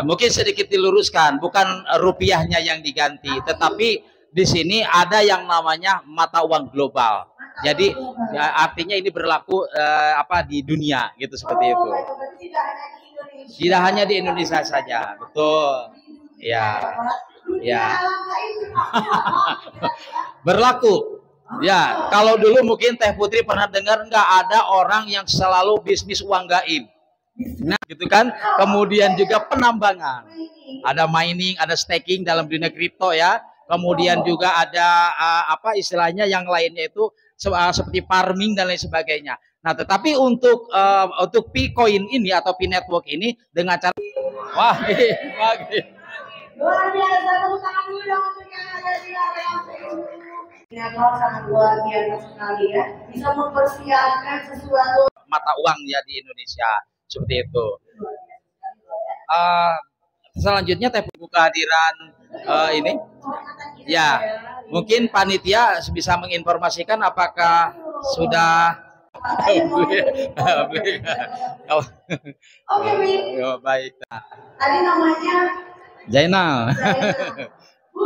Mungkin sedikit diluruskan, bukan rupiahnya yang diganti, tetapi di sini ada yang namanya mata uang global. Jadi artinya ini berlaku di dunia gitu, seperti itu. Tidak hanya di Indonesia saja, betul. Ya, ya. Berlaku. Ya, kalau dulu mungkin Teh Putri pernah dengar nggak ada orang yang selalu bisnis uang gaib. Nah, gitu kan. Kemudian juga penambangan. Ada mining, ada staking dalam dunia kripto ya. Kemudian juga ada istilahnya yang lainnya itu seperti farming dan lain sebagainya. Nah, tetapi untuk P-Coin ini atau P-Network ini dengan cara luar biasa, tepuk tangan dulu dong untuk yang ada di belakang. Network sangat luar biasa sekali ya, bisa mempersiapkan sesuatu mata uang ya di Indonesia seperti itu. Selanjutnya Teh buka kehadiran ini ya, mungkin panitia bisa menginformasikan apakah sudah Oke, baik. Tadi namanya Zainal. Bu,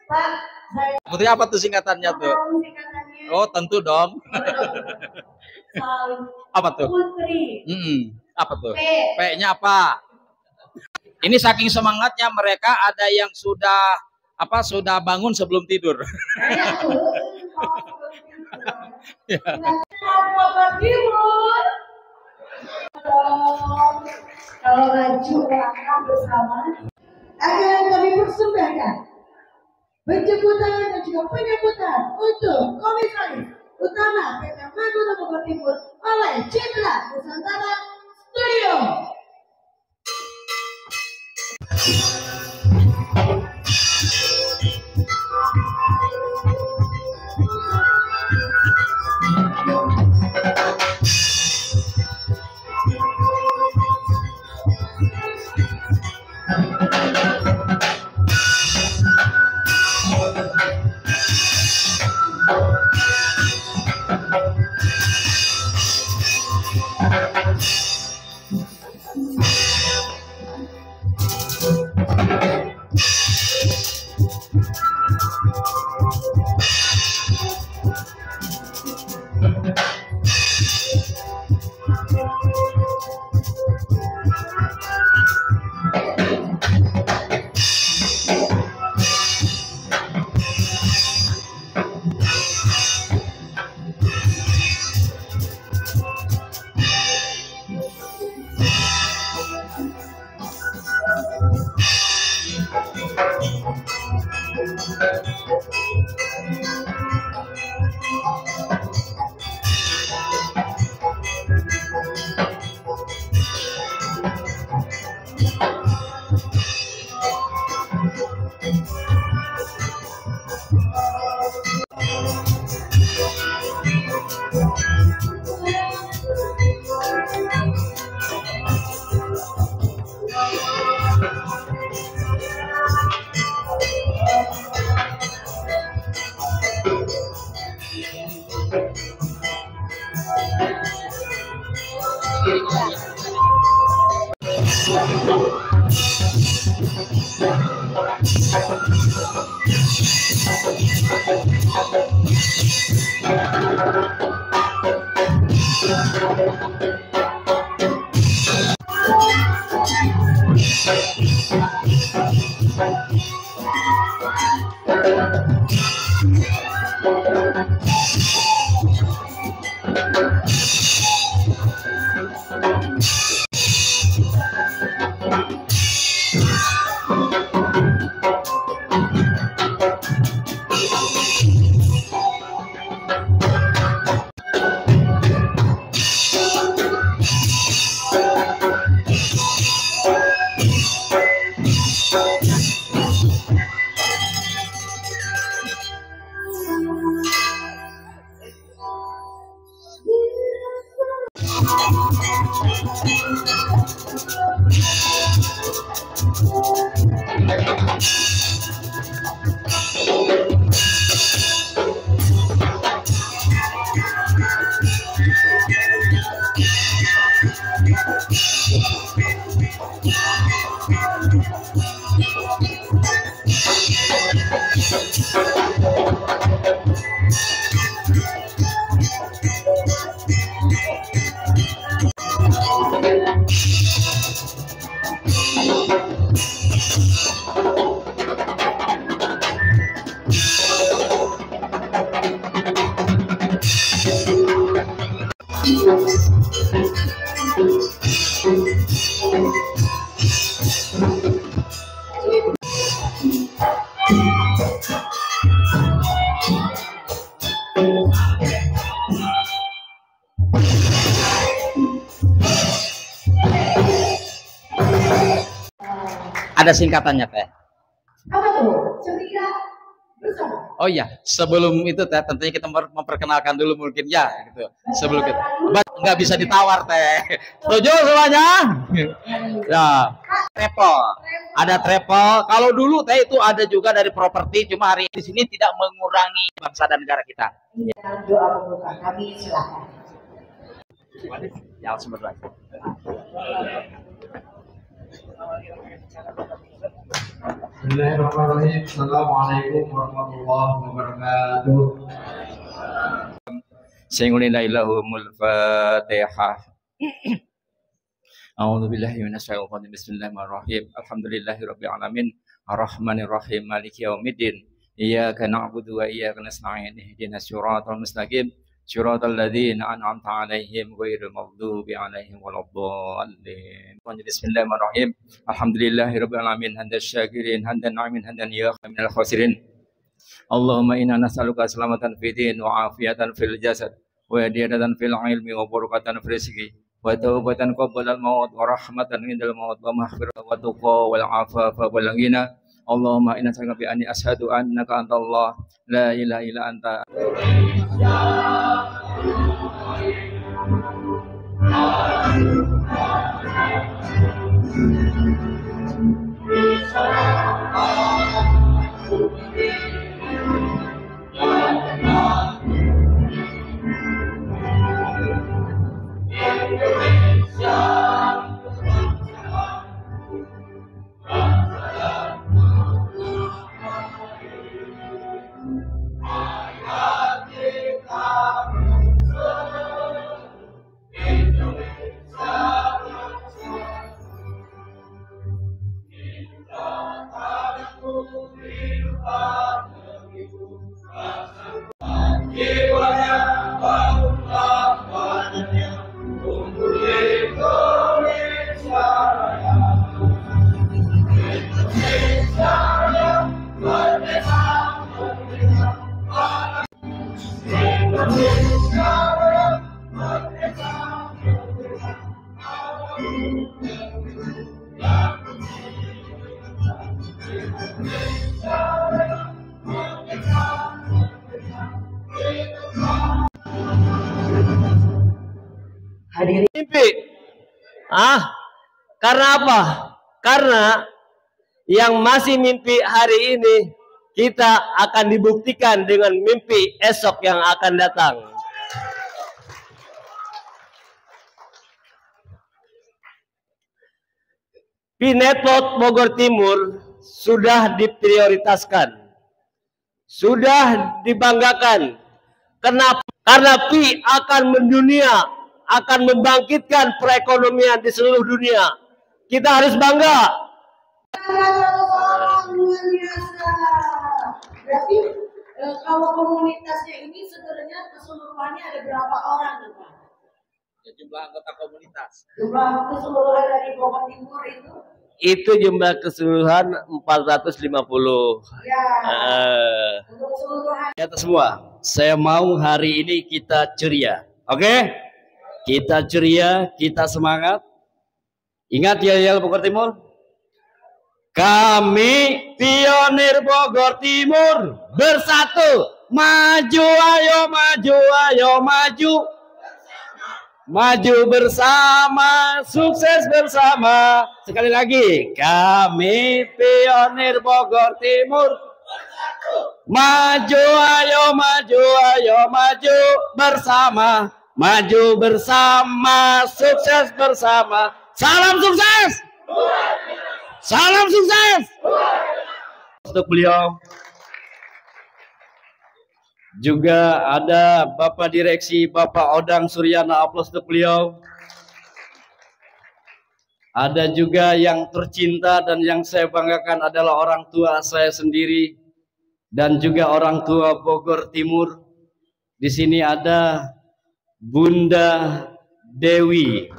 Pak, Putri apa tuh singkatannya tuh? Oh, tentu dong. Apa tuh? Putri. Apa tuh? P-nya apa? Ini saking semangatnya mereka ada yang sudah bangun sebelum tidur. Kalau maju akan bersama akan kami persembahkan penjemputan dan juga penyambutan untuk Komisaris Utama PT Maguwo Bogor Timur oleh Citra Nusantara Studio. Ada singkatannya teh. Apa tuh? Ceria bersama. Oh iya, sebelum itu teh tentunya kita memperkenalkan dulu mungkin ya gitu. Sebelum kita nggak bisa ditawar teh. Setuju semuanya? Ya, travel. Ada travel. Kalau dulu teh itu ada juga dari properti, cuma hari ini di sini tidak mengurangi bangsa dan negara kita. Iya, doa pembuka kami silakan. Ya, sebentar. Bismillahirrahmanirrahim. Assalamualaikum warahmatullahi wabarakatuh. Singulillahilahumul fatihah. A'udzu billahi minasyaitonir rajim. Bismillahirrahmanirrahim. Alhamdulillahirabbil alamin. Arrahmanirrahim. Maliki yaumiddin. Iyyaka na'budu wa iyyaka nasta'in. Ihdinas siratal mustaqim. Siratal ladzina an'amta 'alaihim ghairil maghdubi 'alaihim waladdallin. Bismillahirrahmanirrahim. Alhamdulillahirabbil alamin. Hamdan syakirin, hamdan na'imin, hamdan ya minal khasirin. Allahumma inna nas'aluka salamatan fid din wa afiyatan fil jasad wa hidayatan fil ilmi wa barakatan fil rizqi wa taubatan qabla al maut wa rahmatan indal maut wa maghfiratan wa tuqa wal afafa wal ghina. Allahumma inna nas'aluka bi anni asyhadu annaka antallah la ilaha illa anta. Hadirin Mimpi. Karena apa? Karena yang masih mimpi hari ini kita akan dibuktikan dengan mimpi esok yang akan datang. Pinetot Bogor Timur sudah diprioritaskan, sudah dibanggakan. Kenapa? Karena Pi akan mendunia, akan membangkitkan perekonomian di seluruh dunia. Kita harus bangga. luar biasa. Berarti kalau komunitasnya ini sebenarnya keseluruhannya ada berapa orang nih Pak? Ya, jumlah anggota komunitas. Jumlah keseluruhan dari Bogor Timur itu? Itu jumlah keseluruhan 450. Ya. Untuk keseluruhan. Ya semua, saya mau hari ini kita ceria. Oke? Kita ceria, kita semangat. Ingat ya Bogor Timur? Kami pionir Bogor Timur bersatu. Maju ayo maju ayo maju. Maju bersama, sukses bersama. Sekali lagi, kami pionir Bogor Timur. Maju ayo maju bersama. Maju bersama, sukses bersama. Salam sukses. Salam sukses. Untuk beliau juga ada Bapak Direksi Bapak Odang Suryana, aplaus untuk beliau. Ada juga yang tercinta dan yang saya banggakan adalah orang tua saya sendiri dan juga orang tua Bogor Timur. Di sini ada Bunda Dewi.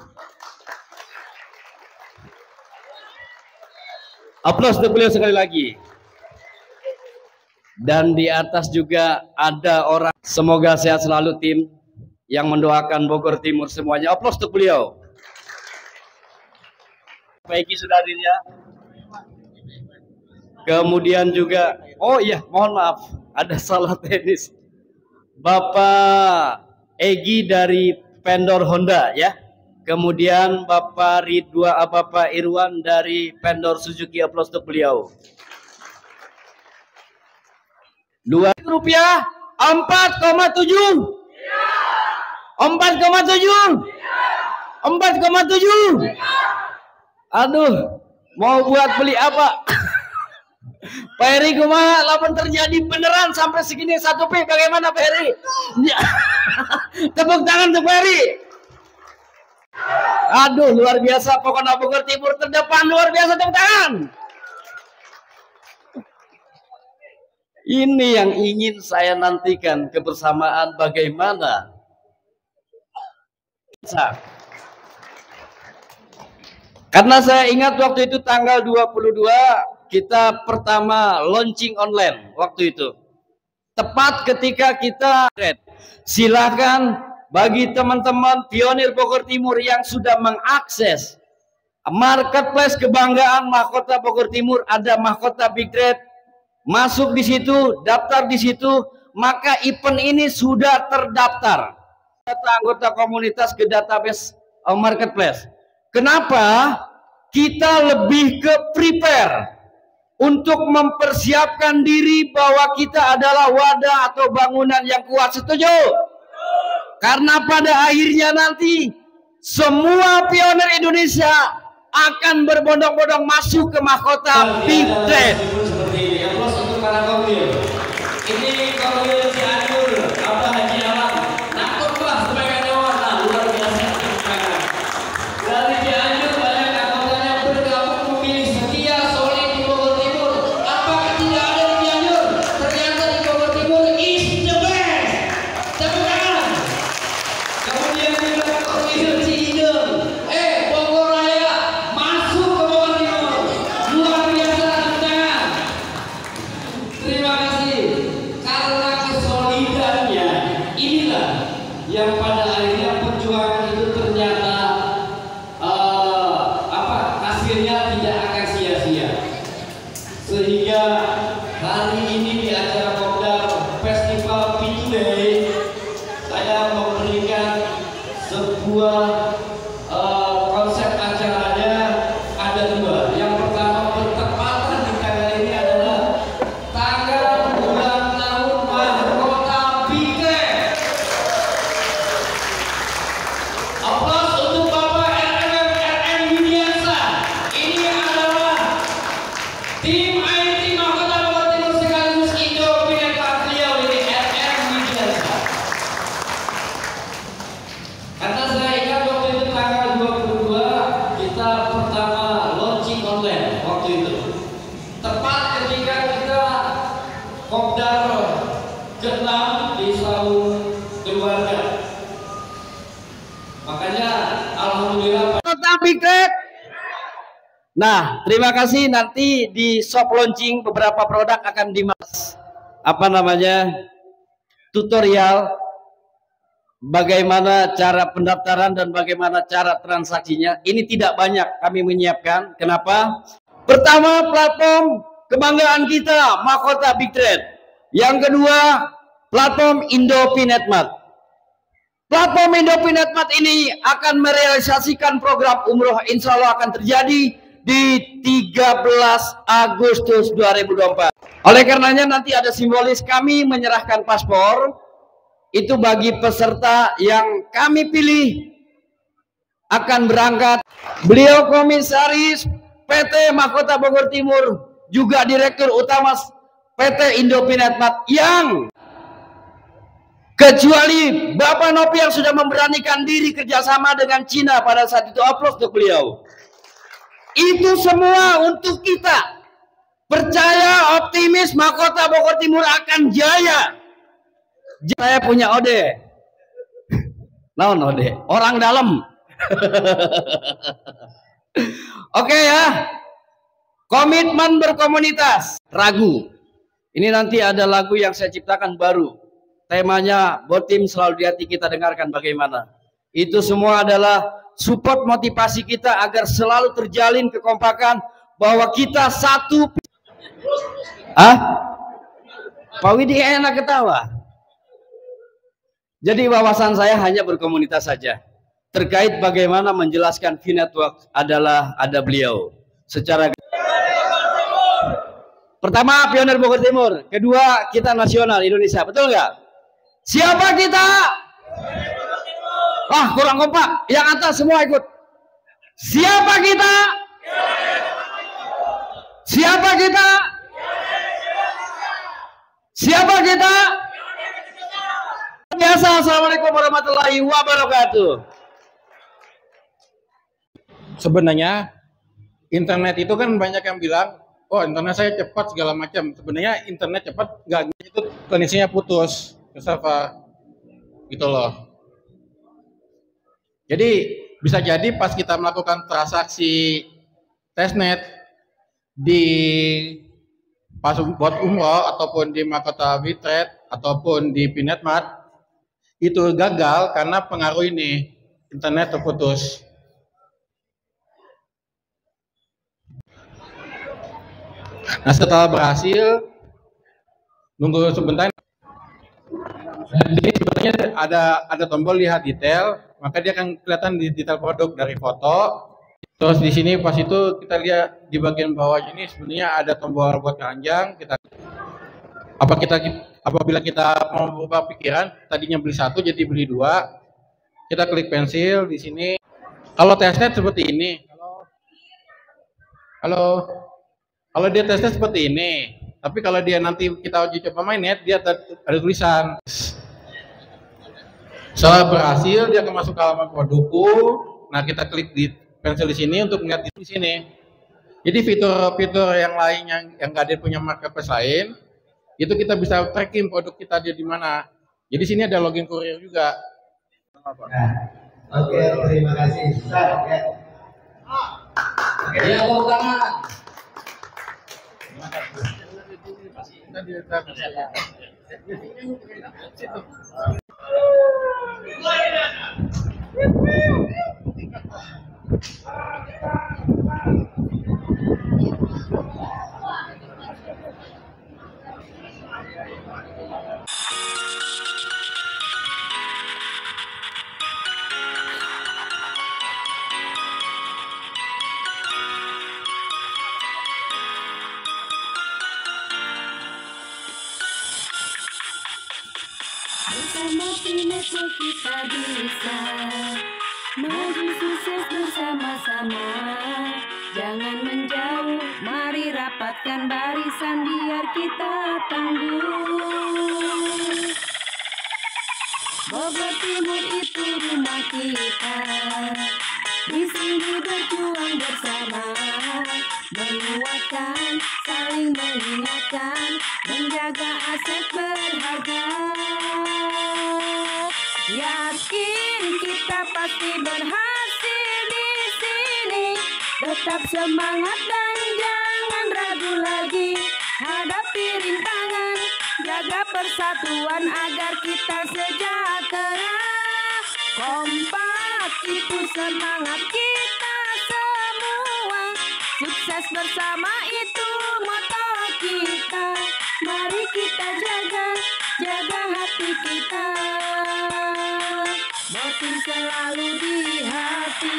Aplaus untuk beliau sekali lagi. Dan di atas juga ada orang, semoga sehat selalu tim yang mendoakan Bogor Timur semuanya. Aplaus untuk beliau. Baiki sudah hadir ya. Kemudian juga, oh iya, mohon maaf, ada salah teknis. Bapak Egi dari vendor Honda ya. Kemudian Bapak Bapak Irwan dari vendor Suzuki, aplaus untuk beliau. Rupiah 4,7. 4,7. 4,7. Aduh, mau buat beli apa? Pak Heri, kumaha lamun terjadi beneran sampai segini 1 P, bagaimana Pak Heri? Tepuk tangan untuk Pak Heri. Aduh, luar biasa, pokoknya Bogor Timur terdepan, luar biasa, tepuk tangan. Ini yang ingin saya nantikan, kebersamaan bagaimana. Karena saya ingat waktu itu tanggal 22 kita pertama launching online waktu itu. Tepat ketika kita silakan bagi teman-teman pionir Bogor Timur yang sudah mengakses marketplace kebanggaan mahkota Bogor Timur, ada mahkota Big Red, masuk di situ, daftar di situ, maka event ini sudah terdaftar anggota komunitas ke database marketplace. Kenapa? Kita lebih ke prepare untuk mempersiapkan diri bahwa kita adalah wadah atau bangunan yang kuat. Setuju? Karena pada akhirnya nanti semua pionir Indonesia akan berbondong-bondong masuk ke mahkota Big Red. Ini Korwil Cianjur, Abah Haji Alam, nakut lah sebagai dewan, luar biasa. Dari Cianjur banyak anggotanya bergabung memilih setia solid di Bogor Timur. Apakah tidak ada di Cianjur? Ternyata di Bogor Timur is the best. Tepuk tangan. Kemudian juga Korwil Ciideng, Bogor Raya masuk ke Bogor Timur. Luar biasa, tepuk tangan. Terima kasih. Karena kesolidannya inilah yang pada akhirnya perjuangan itu ternyata hasilnya tidak akan sia-sia. Sehingga hari ini di acara Kopdar Festival P2Day saya memberikan sebuah konsep acaranya ada 2. Yang pertama bertepatan di tanggal ini adalah tanggal bulan tahun mahkota Big Red. Aplaus untuk Bapak RM Yudiansa. Ini adalah tim IT mahkota Bogor Timur sekaligus Indo Pineka beliau ini RM Yudiansa. Karena saya ingat waktu itu tanggal 22 kita pertama launching online waktu itu. Tepat ketika kita Kopdar ke-6 di Saung Keluarga. Makanya alhamdulillah Mahkota Big Red. Nah, terima kasih, nanti di shop launching beberapa produk akan dimas tutorial bagaimana cara pendaftaran dan bagaimana cara transaksinya. Ini tidak banyak kami menyiapkan. Kenapa? Pertama, platform kebanggaan kita, mahkota Big Red. Yang kedua, platform Indopinetmat. Platform Indopinetmat ini akan merealisasikan program umroh, insya Allah akan terjadi di 13 Agustus 2024. Oleh karenanya nanti ada simbolis kami menyerahkan paspor. Itu bagi peserta yang kami pilih akan berangkat. Beliau komisaris PT Mahkota Bogor Timur, juga direktur utama PT Indopinetmat, yang kecuali Bapak Nopian sudah memberanikan diri kerjasama dengan Cina pada saat itu. Aplaus untuk beliau. Itu semua untuk kita. Percaya, optimis, Mahkota Bogor Timur akan jaya. Saya punya ode. Naon ode? Orang dalam. Oke ya. Komitmen berkomunitas. Ragu. Ini nanti ada lagu yang saya ciptakan baru. Temanya Botim selalu di hati, kita dengarkan bagaimana. Itu semua adalah support motivasi kita agar selalu terjalin kekompakan bahwa kita satu. Ah? Pak Widi enak ketawa. Jadi wawasan saya hanya berkomunitas saja. Terkait bagaimana menjelaskan V-Network ada beliau. Secara pertama pionir Bogor Timur, kedua kita nasional Indonesia, betul nggak? Siapa kita? Wah, kurang kompak. Yang atas semua ikut. Siapa kita? Siapa kita? Siapa kita? Biasa. Assalamualaikum warahmatullahi wabarakatuh. Sebenarnya internet itu kan banyak yang bilang, oh internet saya cepat segala macam. Sebenarnya internet cepat nggak, itu koneksinya putus ke server gitu loh. Jadi bisa jadi pas kita melakukan transaksi testnet di pas buat umroh ataupun di Mahkota Bitrate ataupun di Pinetmart itu gagal karena pengaruh ini, internet terputus. Nah setelah berhasil, nunggu sebentar. Jadi sebenarnya ada tombol lihat detail, maka dia akan kelihatan di detail produk dari foto. Terus di sini pas itu kita lihat di bagian bawah ini sebenarnya ada tombol buat keranjang. Apabila kita mau berubah pikiran, tadinya beli satu jadi beli dua, kita klik pensil di sini. Kalau testnet seperti ini. Kalau dia tesnya seperti ini, tapi kalau dia nanti kita uji coba mainnet, dia ada tulisan. Setelah berhasil, dia akan masuk ke halaman produkku. Nah, kita klik di pensil di sini untuk melihat di sini. Jadi fitur-fitur yang lain yang nggak ada punya marketplace lain, itu kita bisa tracking produk kita dia di mana. Jadi sini ada login kurir juga. Oke, terima kasih. Ya, tepuk tangan. Bersama V-Network kita bisa maju sukses bersama-sama. Jangan menjauh, mari rapatkan barisan biar kita tangguh. Bogor Timur itu rumah kita, di sini berjuang bersama, menguatkan, saling mengingatkan, menjaga aset berharga. Yakin kita pasti berhasil di sini. Tetap semangat dan jangan ragu lagi. Hadapi rintangan, jaga persatuan agar kita sejahtera. Kompak itu semangat kita semua. Sukses bersama itu moto kita. Mari kita jaga hati kita. Botin selalu di hati.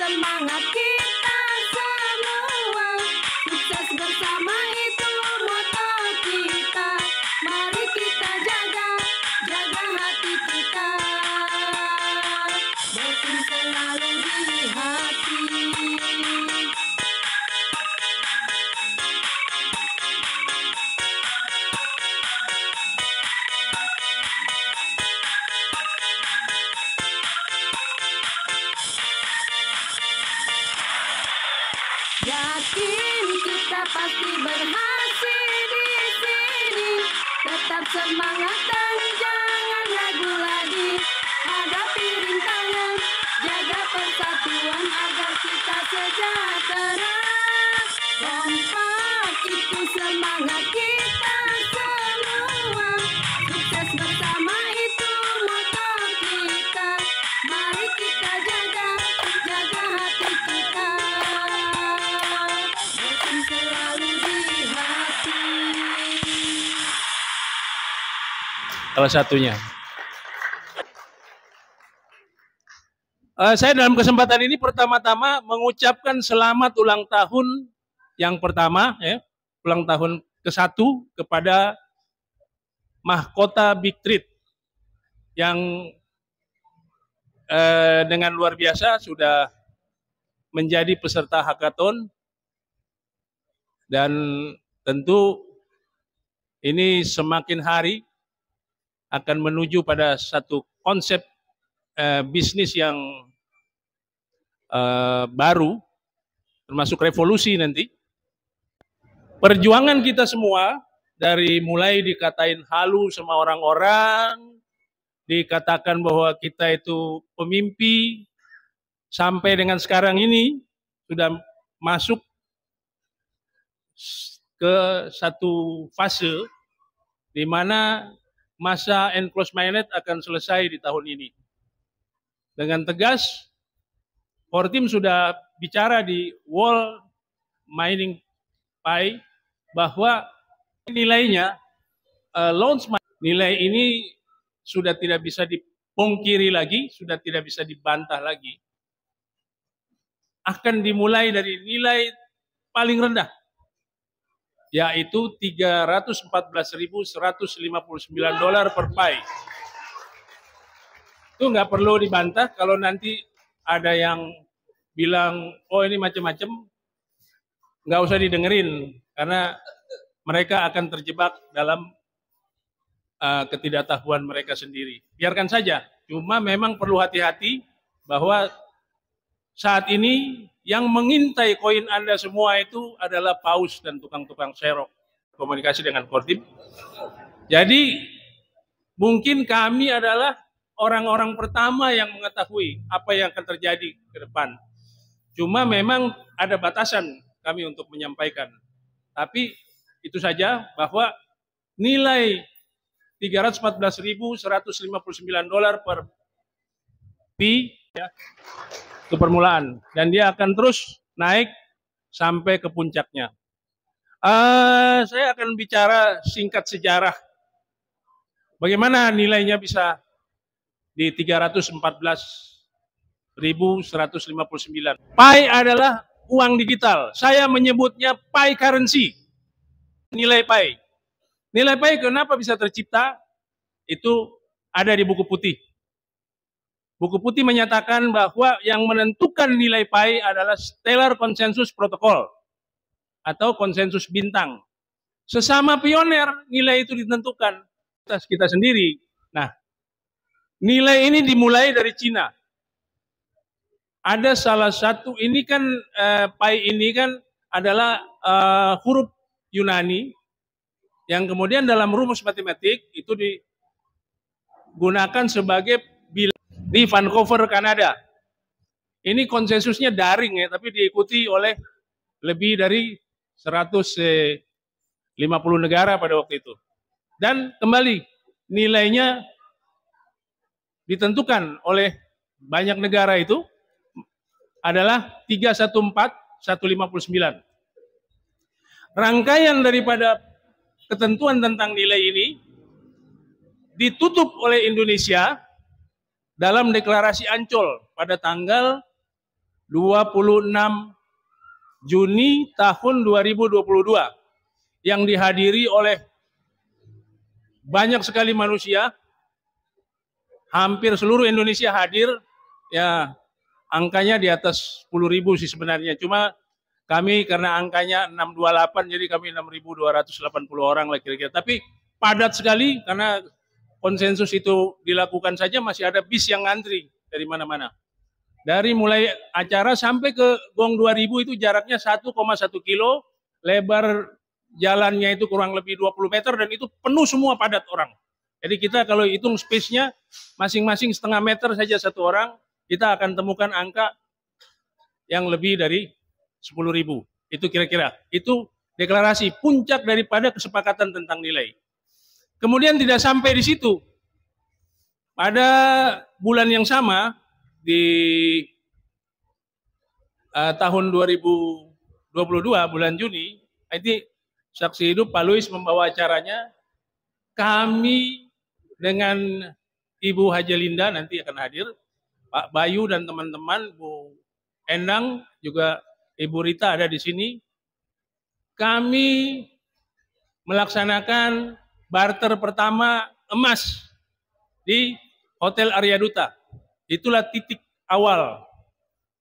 semangat kita semua. Sukses bersama itu moto kita. Mari kita jaga hati kita. Betul selalu di hati. Yakin kita pasti berhasil di sini. Tetap semangat dan jangan ragu lagi. Hadapi rintangan, jaga persatuan agar kita sejahtera. Kompak itu semangat kita semua. Sukses bersama itu moto kita. Mari kita jaga hati kita. Betul selalu di hati. Salah satunya. Saya dalam kesempatan ini pertama-tama mengucapkan selamat ulang tahun yang pertama, ya, ulang tahun ke-1 kepada mahkota Big Treat yang dengan luar biasa sudah menjadi peserta hackathon, dan tentu ini semakin hari akan menuju pada satu konsep bisnis yang baru, termasuk revolusi nanti. Perjuangan kita semua, dari mulai dikatain halu sama orang-orang, dikatakan bahwa kita itu pemimpi, sampai dengan sekarang ini sudah masuk ke satu fase di mana masa enclosed-minded akan selesai di tahun ini. Dengan tegas, Kortim sudah bicara di World Mining Pi bahwa nilainya, nilai ini sudah tidak bisa dipungkiri lagi, sudah tidak bisa dibantah lagi. Akan dimulai dari nilai paling rendah, yaitu $314.159 per Pi. Itu nggak perlu dibantah. Kalau nanti ada yang bilang, oh ini macam-macam, nggak usah didengerin, karena mereka akan terjebak dalam ketidaktahuan mereka sendiri. Biarkan saja. Cuma memang perlu hati-hati bahwa saat ini yang mengintai koin Anda semua itu adalah paus dan tukang-tukang serok. Komunikasi dengan Kortim. Jadi mungkin kami adalah orang-orang pertama yang mengetahui apa yang akan terjadi ke depan. Cuma memang ada batasan kami untuk menyampaikan. Tapi itu saja, bahwa nilai $314.159 per Pi, ya, itu permulaan, dan dia akan terus naik sampai ke puncaknya. Saya akan bicara singkat sejarah bagaimana nilainya bisa di 314.159. Pi adalah uang digital. Saya menyebutnya Pi currency. Nilai Pi. Nilai Pi kenapa bisa tercipta? Itu ada di buku putih. Buku putih menyatakan bahwa yang menentukan nilai Pi adalah Stellar Consensus Protocol atau konsensus bintang. Sesama pioner, nilai itu ditentukan atas kita sendiri. Nah, nilai ini dimulai dari Cina. Ada salah satu, ini kan Pi ini kan adalah huruf Yunani yang kemudian dalam rumus matematik itu digunakan sebagai bilangan di Vancouver, Kanada. Ini konsensusnya daring ya, tapi diikuti oleh lebih dari 150 negara pada waktu itu. Dan kembali nilainya ditentukan oleh banyak negara itu adalah 314.159. Rangkaian daripada ketentuan tentang nilai ini ditutup oleh Indonesia dalam deklarasi Ancol pada tanggal 26 Juni tahun 2022 yang dihadiri oleh banyak sekali manusia, hampir seluruh Indonesia hadir, ya angkanya di atas 10.000 sih sebenarnya. Cuma kami karena angkanya 628, jadi kami 6.280 orang lah kira-kira. Tapi padat sekali karena konsensus itu dilakukan saja masih ada bis yang ngantri dari mana-mana. Dari mulai acara sampai ke Gong 2000 itu jaraknya 1,1 kilo, lebar jalannya itu kurang lebih 20 meter dan itu penuh semua padat orang. Jadi kita kalau hitung space-nya masing-masing setengah meter saja satu orang, kita akan temukan angka yang lebih dari 10.000. Itu kira-kira. Itu deklarasi puncak daripada kesepakatan tentang nilai. Kemudian tidak sampai di situ. Pada bulan yang sama, di tahun 2022, bulan Juni, ini saksi hidup Pak Luis membawa acaranya, kami dengan Ibu Haja Linda nanti akan hadir, Pak Bayu dan teman-teman, Bu Endang, juga Ibu Rita ada di sini. Kami melaksanakan barter pertama emas di Hotel Arya Duta. Itulah titik awal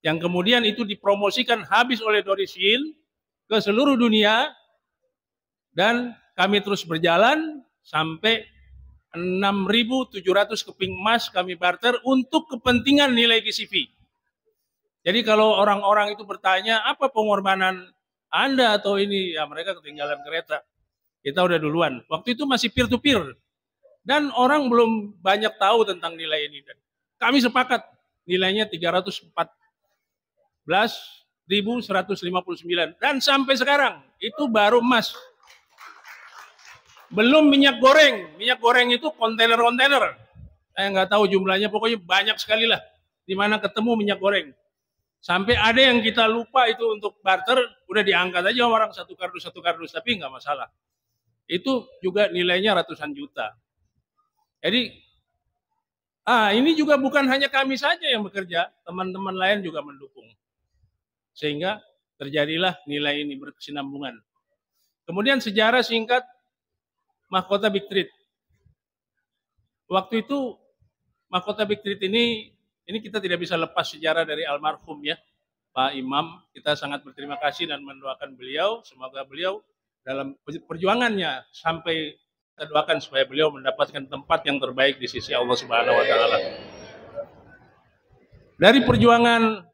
yang kemudian itu dipromosikan habis oleh Doris Yin ke seluruh dunia dan kami terus berjalan sampai 6.700 keping emas kami barter untuk kepentingan nilai KCV. Jadi kalau orang-orang itu bertanya apa pengorbanan Anda atau ini, ya mereka ketinggalan kereta. Kita udah duluan. Waktu itu masih peer to peer dan orang belum banyak tahu tentang nilai ini. Kami sepakat nilainya 314.159 dan sampai sekarang itu baru emas. Belum minyak goreng. Minyak goreng itu kontainer-kontainer. Saya nggak tahu jumlahnya, pokoknya banyak sekali lah di mana ketemu minyak goreng. Sampai ada yang kita lupa itu untuk barter, udah diangkat aja orang satu kardus, tapi nggak masalah. Itu juga nilainya ratusan juta. Jadi ini juga bukan hanya kami saja yang bekerja, teman-teman lain juga mendukung. Sehingga terjadilah nilai ini berkesinambungan. Kemudian sejarah singkat Mahkota Big Treat. Waktu itu Mahkota Big Treat ini kita tidak bisa lepas sejarah dari almarhum ya, Pak Imam. Kita sangat berterima kasih dan mendoakan beliau. Semoga beliau dalam perjuangannya sampai kita doakan supaya beliau mendapatkan tempat yang terbaik di sisi Allah Subhanahu wa taala. Dari perjuangan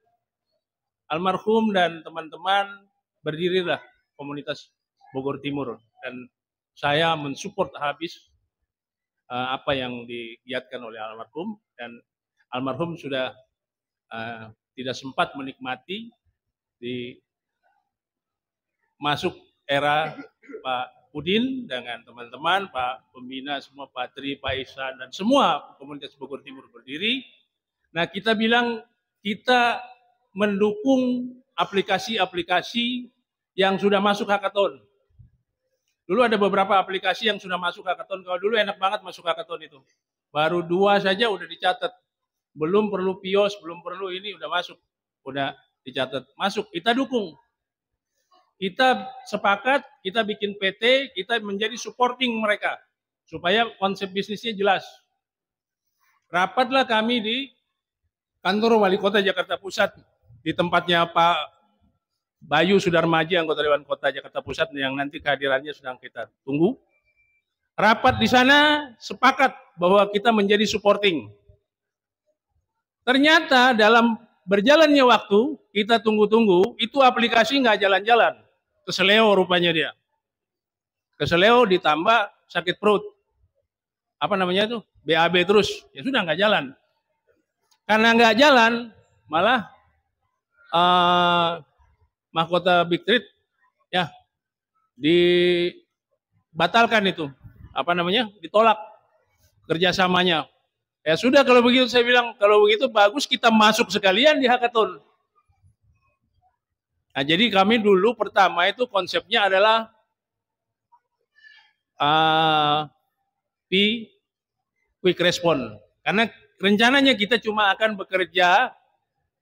almarhum dan teman-teman berdirilah komunitas Bogor Timur dan saya mensupport habis apa yang digiatkan oleh almarhum dan almarhum sudah tidak sempat menikmati di masuk era Pak Udin dengan teman-teman, Pak Pembina semua, Pak Tri, Pak Ihsan, dan semua komunitas Bogor Timur berdiri. Nah kita bilang kita mendukung aplikasi-aplikasi yang sudah masuk hackathon. Dulu ada beberapa aplikasi yang sudah masuk hackathon. Kalau dulu enak banget masuk hackathon itu. Baru 2 saja udah dicatat. Belum perlu PIOS, belum perlu ini udah masuk. Udah dicatat. Masuk, kita dukung. Kita sepakat, kita bikin PT, kita menjadi supporting mereka. Supaya konsep bisnisnya jelas. Rapatlah kami di kantor Wali Kota Jakarta Pusat. Di tempatnya Pak Bayu Sudarmaji, anggota Dewan Kota Jakarta Pusat, yang nanti kehadirannya sedang kita tunggu. Rapat di sana sepakat bahwa kita menjadi supporting. Ternyata dalam berjalannya waktu, kita tunggu-tunggu, itu aplikasi nggak jalan-jalan. Keseleo rupanya dia. Keseleo ditambah sakit perut. Apa namanya itu? BAB terus. Ya sudah nggak jalan. Karena nggak jalan, malah Mahkota Big Treat ya dibatalkan itu. Apa namanya? Ditolak kerjasamanya. Ya sudah kalau begitu saya bilang, kalau begitu bagus kita masuk sekalian di hackathon. Nah, jadi kami dulu pertama itu konsepnya adalah quick response. Karena rencananya kita cuma akan bekerja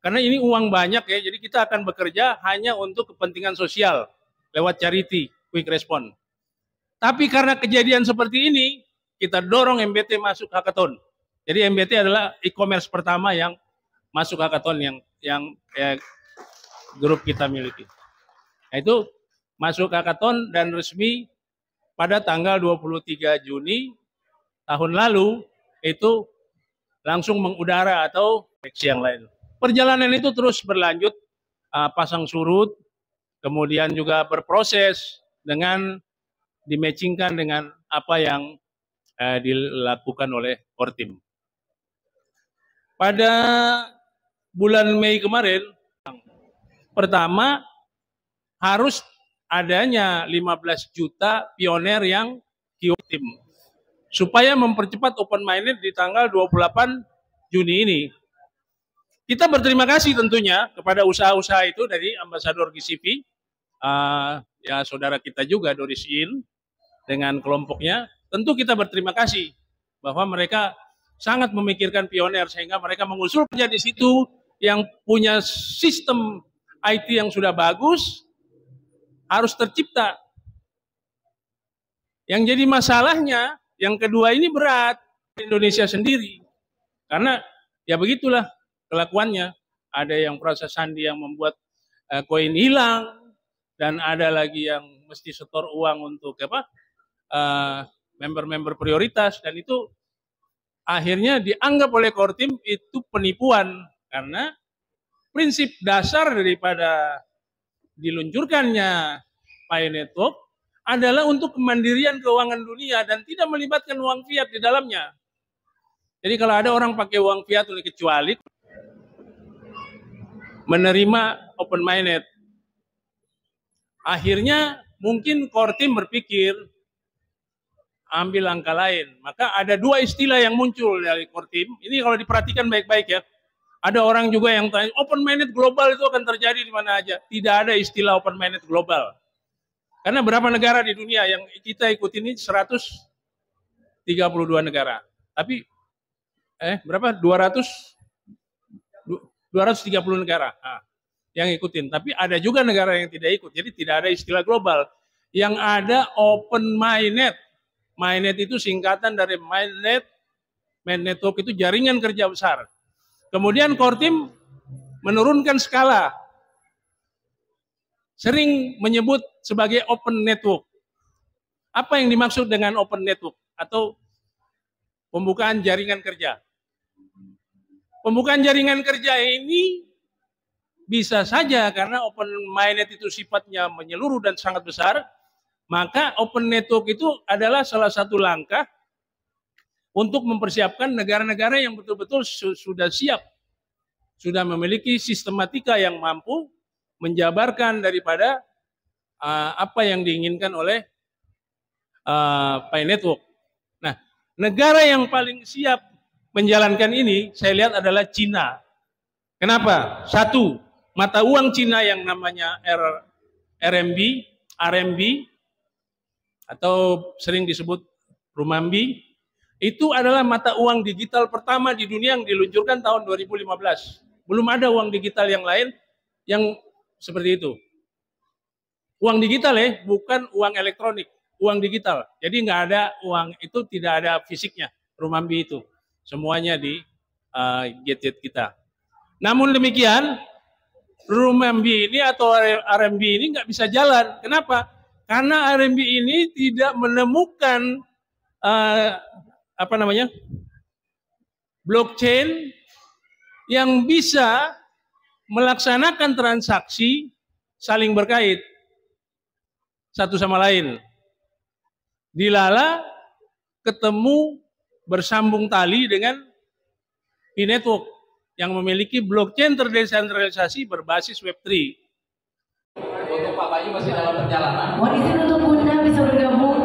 Karena ini uang banyak ya, jadi kita akan bekerja hanya untuk kepentingan sosial lewat charity, quick response. Tapi karena kejadian seperti ini, kita dorong MBT masuk hackathon. Jadi MBT adalah e-commerce pertama yang masuk hackathon yang grup kita miliki. Nah, itu masuk hackathon dan resmi pada tanggal 23 Juni tahun lalu, itu langsung mengudara atau seksi yang lain. Perjalanan itu terus berlanjut, pasang surut, kemudian juga berproses dengan dimatchingkan dengan apa yang dilakukan oleh Kortim. Pada bulan Mei kemarin, pertama harus adanya 15 juta pioner yang Kortim supaya mempercepat open minded di tanggal 28 Juni ini. Kita berterima kasih tentunya kepada usaha-usaha itu dari Ambasador GCP, ya saudara kita juga Doris In dengan kelompoknya. Tentu kita berterima kasih bahwa mereka sangat memikirkan pioner sehingga mereka mengusul kerja di situ yang punya sistem IT yang sudah bagus harus tercipta. Yang jadi masalahnya yang kedua ini berat Indonesia sendiri karena ya begitulah kelakuannya. Ada yang proses sandi yang membuat koin hilang dan ada lagi yang mesti setor uang untuk member-member prioritas dan itu akhirnya dianggap oleh Kortim itu penipuan karena prinsip dasar daripada diluncurkannya Pi Network adalah untuk kemandirian keuangan dunia dan tidak melibatkan uang fiat di dalamnya. Jadi kalau ada orang pakai uang fiat kecuali menerima open minded. Akhirnya mungkin Kortim berpikir ambil langkah lain. Maka ada dua istilah yang muncul dari Kortim. Ini kalau diperhatikan baik-baik ya. Ada orang juga yang tanya, open minded global itu akan terjadi di mana aja. Tidak ada istilah open minded global. Karena berapa negara di dunia yang kita ikuti ini 132 negara. Tapi berapa? 230 negara yang ikutin. Tapi ada juga negara yang tidak ikut. Jadi tidak ada istilah global. Yang ada open minded. Minded itu singkatan dari mindnet. Mind network itu jaringan kerja besar. Kemudian Kortim menurunkan skala. Sering menyebut sebagai open network. Apa yang dimaksud dengan open network? Atau pembukaan jaringan kerja. Pembukaan jaringan kerja ini bisa saja karena open minded itu sifatnya menyeluruh dan sangat besar, maka open network itu adalah salah satu langkah untuk mempersiapkan negara-negara yang betul-betul sudah siap, sudah memiliki sistematika yang mampu menjabarkan daripada apa yang diinginkan oleh Pi Network. Nah, negara yang paling siap menjalankan ini, saya lihat adalah Cina. Kenapa? Satu, mata uang Cina yang namanya RMB, atau sering disebut Rumambi, itu adalah mata uang digital pertama di dunia yang diluncurkan tahun 2015. Belum ada uang digital yang lain yang seperti itu. Uang digital bukan uang elektronik, uang digital. Jadi nggak ada uang itu, tidak ada fisiknya, Rumambi itu. Semuanya di gadget kita. Namun demikian, Rumambi ini atau RMB ini nggak bisa jalan. Kenapa? Karena RMB ini tidak menemukan blockchain yang bisa melaksanakan transaksi saling berkait satu sama lain. Dilala ketemu bersambung tali dengan Pi Network yang memiliki blockchain terdesentralisasi berbasis Web3. Untuk Pak Bayu masih dalam perjalanan. Mohon izin untuk Bunda bisa bergabung